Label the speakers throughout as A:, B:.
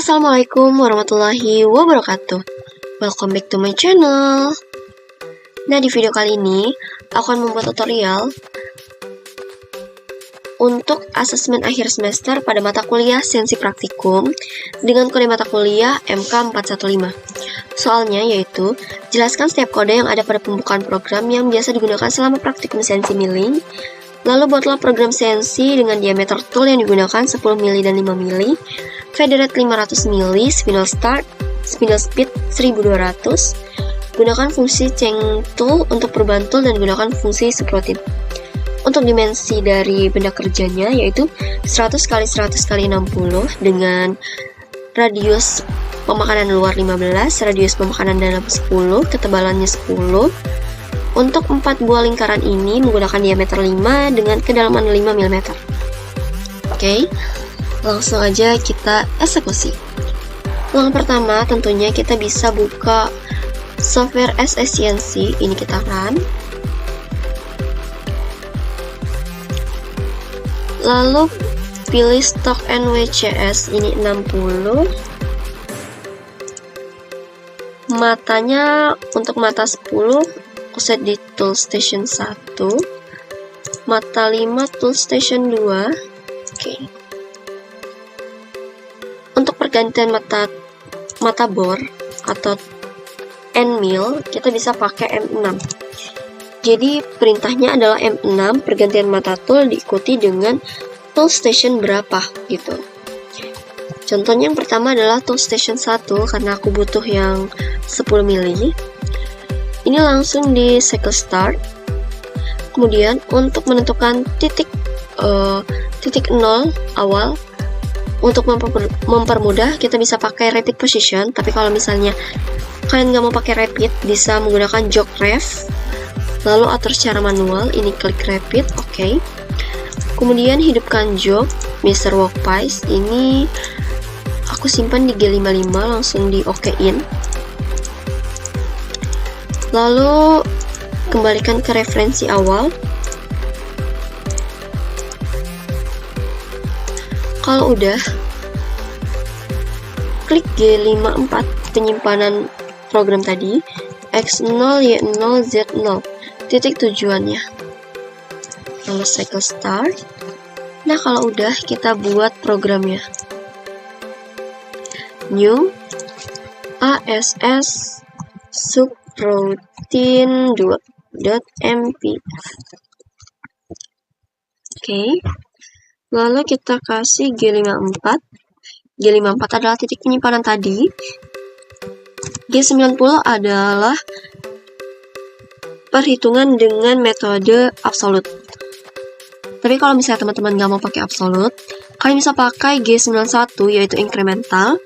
A: Assalamualaikum warahmatullahi wabarakatuh. Welcome back to my channel. Nah, di video kali ini aku akan membuat tutorial untuk asesmen akhir semester pada mata kuliah Sainsi Praktikum dengan kode mata kuliah MK415. Soalnya yaitu, jelaskan setiap kode yang ada pada pembukaan program yang biasa digunakan selama praktikum Sainsi Milling. Lalu buatlah program CNC dengan diameter tool yang digunakan 10 mili dan 5 mili, Federate 500 mili, spindle start, spindle speed 1200, gunakan fungsi change tool untuk perubahan tool dan gunakan fungsi subroutine. Untuk dimensi dari benda kerjanya yaitu 100 x 100 x 60 dengan radius pemakanan luar 15, radius pemakanan dalam 10, ketebalannya 10. Untuk 4 buah lingkaran ini menggunakan diameter 5 dengan kedalaman 5 mm. Oke, langsung aja kita eksekusi. Langkah pertama tentunya kita bisa buka software SSCNC, ini kita run. Lalu pilih stock NWCS, ini 60. Matanya untuk mata 10 aku set di tool station 1, mata 5 tool station 2. Oke. Untuk pergantian mata bor atau end mill kita bisa pakai M6. Jadi perintahnya adalah M6, pergantian mata tool diikuti dengan tool station berapa gitu. Contohnya yang pertama adalah tool station 1 karena aku butuh yang 10 mili. Ini langsung di cycle start. Kemudian untuk menentukan titik 0 awal, untuk mempermudah kita bisa pakai repeat position. Tapi kalau misalnya kalian nggak mau pakai repeat, bisa menggunakan jog ref. Lalu atur secara manual. Ini klik repeat, oke. Kemudian hidupkan jog Mr. Workpiece. Ini aku simpan di G55, langsung di OK-in. Lalu kembalikan ke referensi awal. Kalau udah, klik G54 penyimpanan program tadi, X0, Y0, Z0, titik tujuannya. Lalu cycle start. Nah, kalau udah, kita buat programnya. New ASS subroutine 2.mp. Oke. Lalu kita kasih G54. G54 adalah titik penyimpanan tadi. G90 adalah perhitungan dengan metode absolute. Tapi kalau misalnya teman-teman nggak mau pakai absolute, kalian bisa pakai G91 yaitu incremental.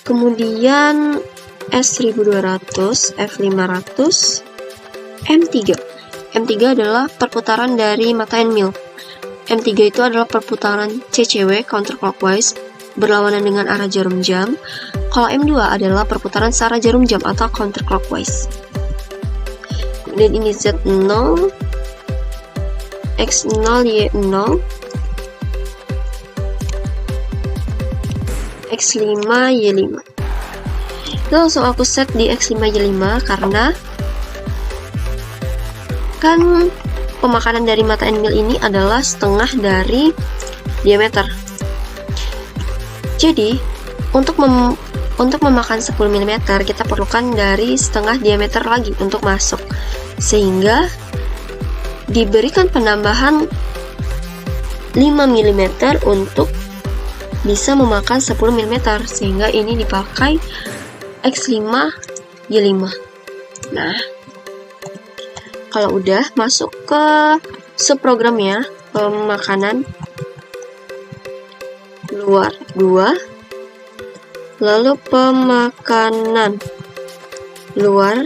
A: Kemudian S1200, F500, M3. M3 adalah perputaran dari mata end mill. M3 itu adalah perputaran CCW counterclockwise berlawanan dengan arah jarum jam. Kalau M2 adalah perputaran searah jarum jam atau counterclockwise. Kemudian ini Z0, X0, Y0, X5, Y5. Langsung aku set di X5, Y5 karena kan pemakanan dari mata end mill ini adalah setengah dari diameter. Jadi untuk memakan 10 mm kita perlukan dari setengah diameter lagi untuk masuk, sehingga diberikan penambahan 5 mm untuk bisa memakan 10 mm, sehingga ini dipakai X5, Y5. Nah, kalau udah masuk ke subprogramnya, pemakanan luar 2, lalu pemakanan luar,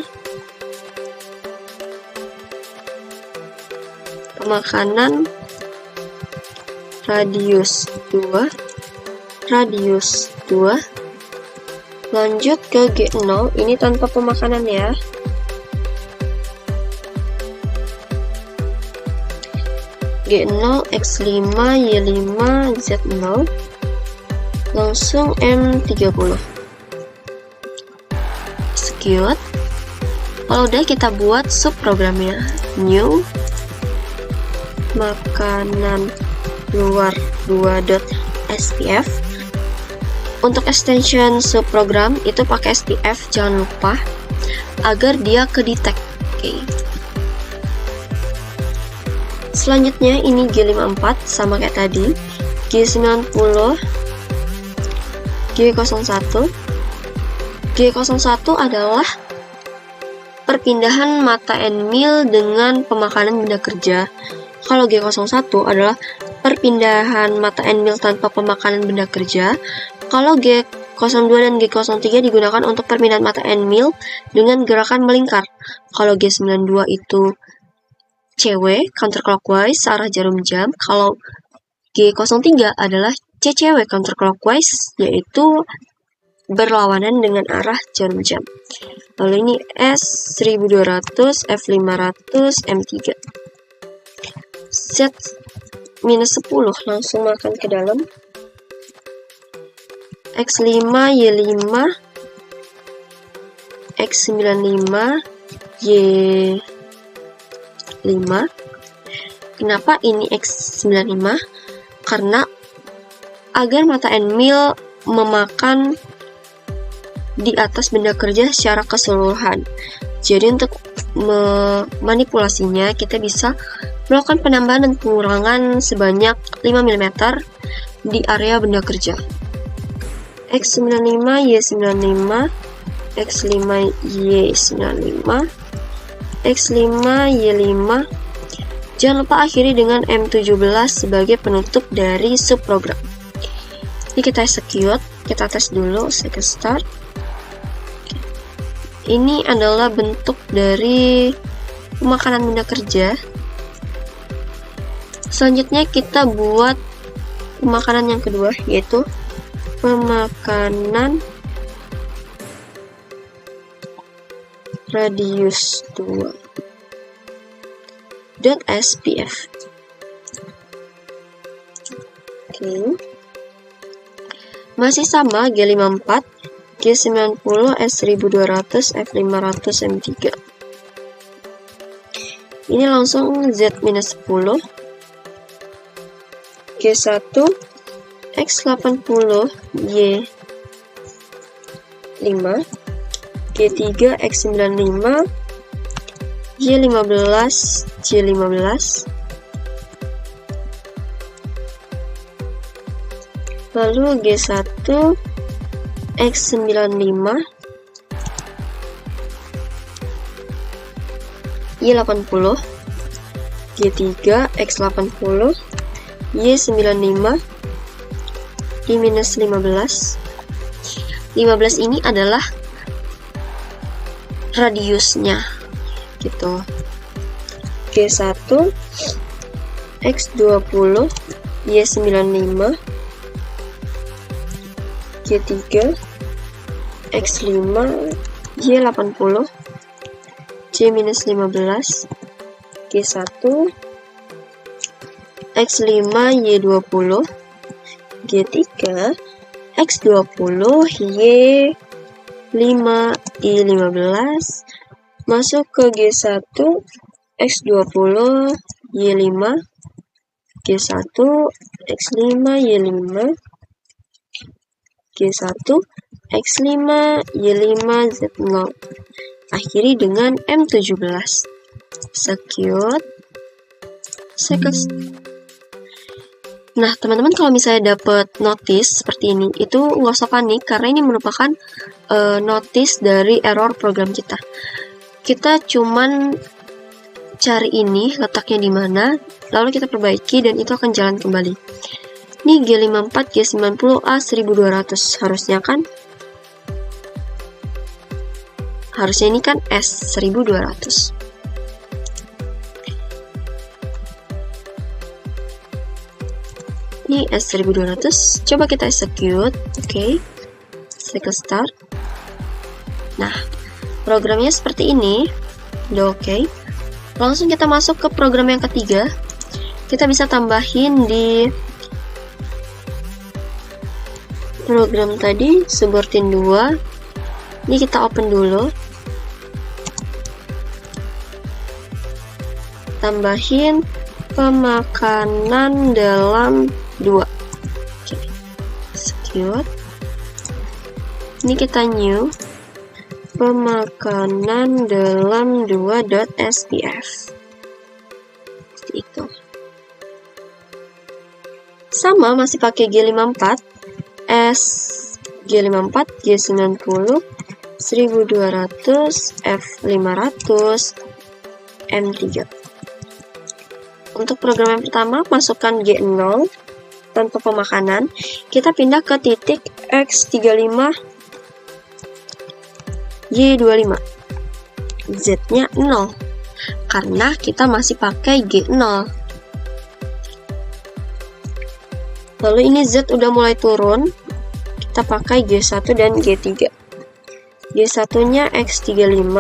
A: pemakanan radius 2, radius 2, lanjut ke G0, ini tanpa pemakanan ya. G0, X5, Y5, Z0. langsung M30. Execute. Kalau udah, kita buat subprogramnya. New makanan luar 2.spf. Untuk extension subprogram itu pakai SPF, jangan lupa agar dia ke-detect. Oke. Selanjutnya ini G54 sama kayak tadi. G90, G01. G01 adalah perpindahan mata and meal dengan pemakanan benda kerja. Kalau G01 adalah perpindahan mata and meal tanpa pemakanan benda kerja. Kalau G02 dan G03 digunakan untuk perpindahan mata and meal dengan gerakan melingkar. Kalau G92 itu CW, counterclockwise, arah jarum jam. Kalau G03 adalah CCW, counterclockwise, yaitu berlawanan dengan arah jarum jam. Lalu ini S1200, F500, M3. Set -10 langsung makan ke dalam. X5, Y5, X95, Y5. Kenapa ini X95? Karena agar mata and meal memakan di atas benda kerja secara keseluruhan. Jadi untuk memanipulasinya kita bisa melakukan penambahan dan pengurangan sebanyak 5 mm di area benda kerja. X95, Y95, X5, Y95, X5, Y5. Jangan lupa akhiri dengan M17 sebagai penutup dari subprogram. Ini kita execute, kita tes dulu, second start. Ini adalah bentuk dari pemakanan benda kerja. Selanjutnya kita buat pemakanan yang kedua, yaitu pemakanan radius 2 .spf. Oke. Masih sama G54, G90, S1200, F500, M3. Ini langsung Z-10, G1, X80, Y5, G3, X95, Y15, J15. Lalu G1, X95, Y80, G3, X80, Y95, Y-15. 15 ini adalah radiusnya gitu. G1, X20, Y95, G3, X5, Y80, J-15, G1, X5, Y20, G3, X20, Y5, Y15, masuk ke G1, X20, Y5, G1, X5, Y5, G1, X5, Y5, Z0. Akhiri dengan M17. Secure. Nah, teman-teman kalau misalnya dapat notice seperti ini, itu nggak usah panik karena ini merupakan notice dari error program kita. Kita cuman cari ini letaknya di mana, lalu kita perbaiki dan itu akan jalan kembali. Ini G54, G90, A1200 harusnya kan? Harusnya ini kan S1200. Ini S1200, coba kita execute. Oke. Second start. Nah, programnya seperti ini. Udah oke. Langsung kita masuk ke program yang ketiga. Kita bisa tambahin di program tadi subroutine 2. Ini kita open dulu. Tambahin pemakanan dalam 2. Oke. Execute. Ini kita new pemakanan dalam 2.spf. Seperti itu. Sama, masih pakai G54, G54, G90, 1200, F500, M3. Untuk program yang pertama, masukkan G0 tanpa pemakanan. Kita pindah ke titik X35, Y25. Z-nya 0, karena kita masih pakai G0. Lalu ini Z udah mulai turun, kita pakai G1 dan G3. G1-nya X35,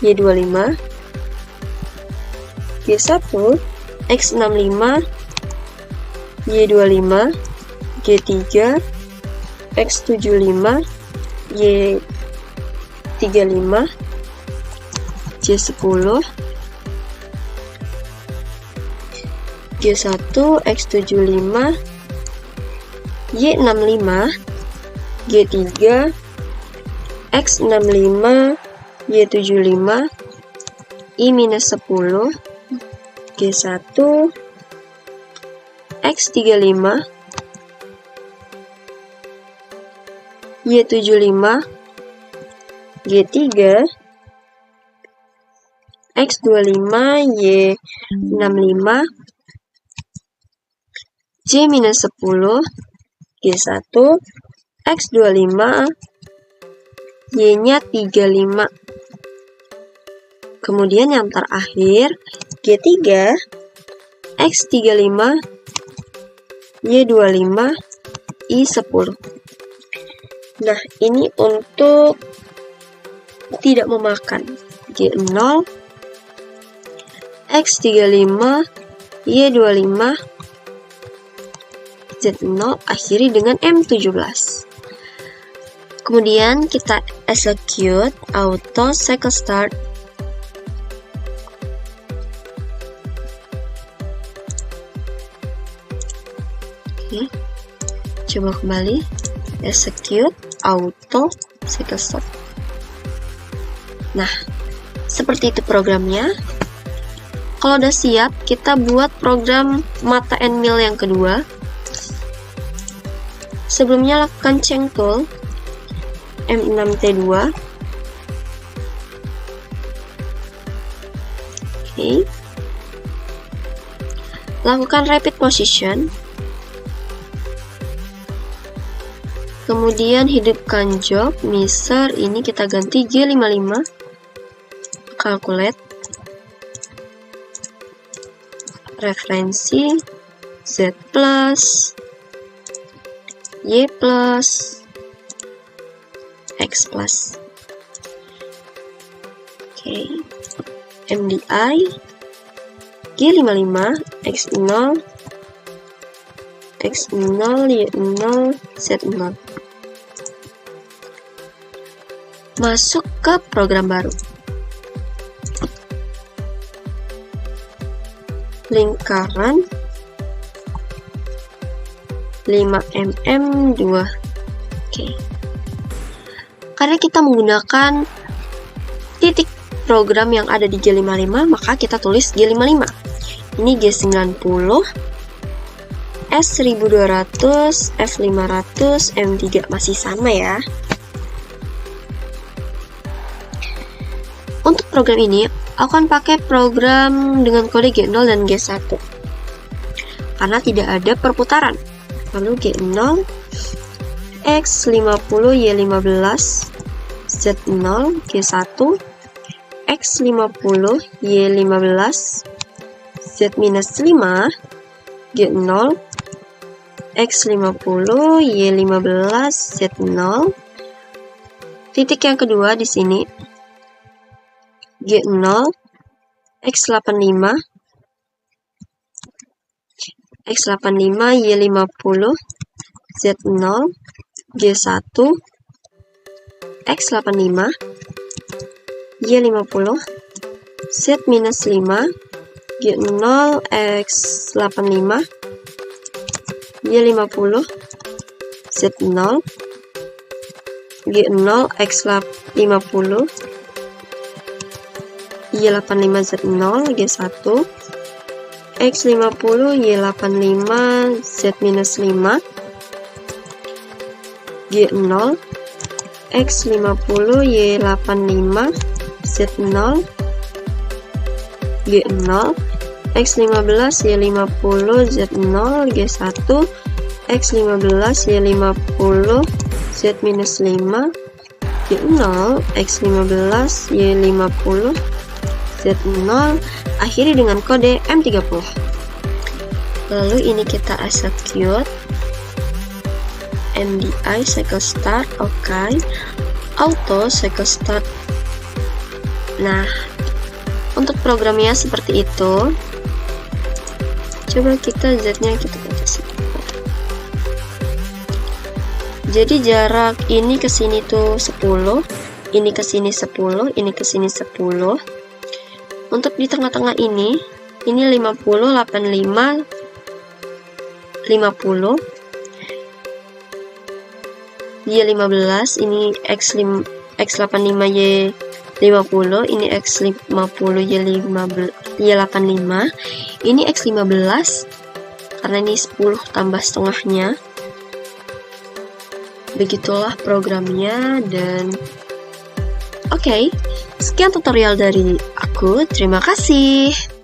A: Y25, G1, X65, Y25, G3, X75, Y35, G10, G1, X75, Y65, G3, X65, Y75, I-10, G1, X35, Y75, G3, X25, Y65, J-10, G1, X25, Y-nya 35. Kemudian yang terakhir, G3, X35, Y25, I10. Nah, ini untuk tidak memakan. G0, X35, Y25, Z0, akhiri dengan M17. Kemudian kita execute auto cycle start. Oke, coba kembali, execute auto cycle start. Nah, seperti itu programnya. Kalau udah siap, kita buat program mata and mill yang kedua. Sebelumnya lakukan change tool M6T2. Oke. Lakukan repeat position. Kemudian hidupkan job, miser, ini kita ganti G55. Calculate. Referensi Z plus, Y plus, X plus. Oke. MDI G55, X0, X0, Y0, Z0. Masuk ke program baru. Lingkaran 5mm2. Oke. Karena kita menggunakan titik program yang ada di G55, maka kita tulis G55. Ini G90, S1200, F500, M3 masih sama ya. Untuk program ini, aku akan pakai program dengan kode G0 dan G1 karena tidak ada perputaran. Lalu G0, X50, Y15, Z0, G1, X50, Y15, Z-5, G0, X50, Y15, Z0. Titik yang kedua di sini. G0, X85, X85, Y50, Z0, G1 X85 Y50 Z-5 G0 X85 Y50 Z0 G0 X50 Y85 Z0 G1 X50 Y85 Z-5 G0 X50 Y85 Z0 G0 X15 Y50 Z0 G1 X15 Y50 Z-5 G0 X15 Y50 Z0 akhiri dengan kode M30. Lalu ini kita execute MDI cycle start, oke. Auto cycle start. Nah, untuk programnya seperti itu. Coba kita Z-nya kita kasih. Jadi jarak ini ke sini tuh 10, ini ke sini 10, ini ke sini 10. Untuk di tengah-tengah ini 50, 85, 50. Y15, ini X85 Y50, ini X50 Y85, ini X15 karena ini 10 tambah setengahnya. Begitulah programnya. Dan oke, sekian tutorial dari aku. Terima kasih.